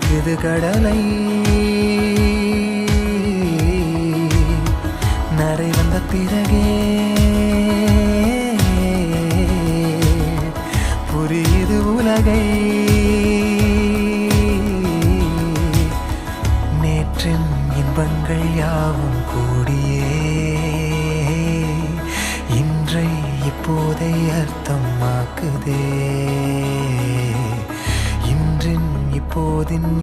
அணைக்குது கடலை. நரை வந்த பிறகே புரியுது உலகை. நேற்றின் இன்பங்கள் யாவும் கூடியே இன்றை இப்போதை அர்த்தமாக்குதே. இன்றின் இப்போதின்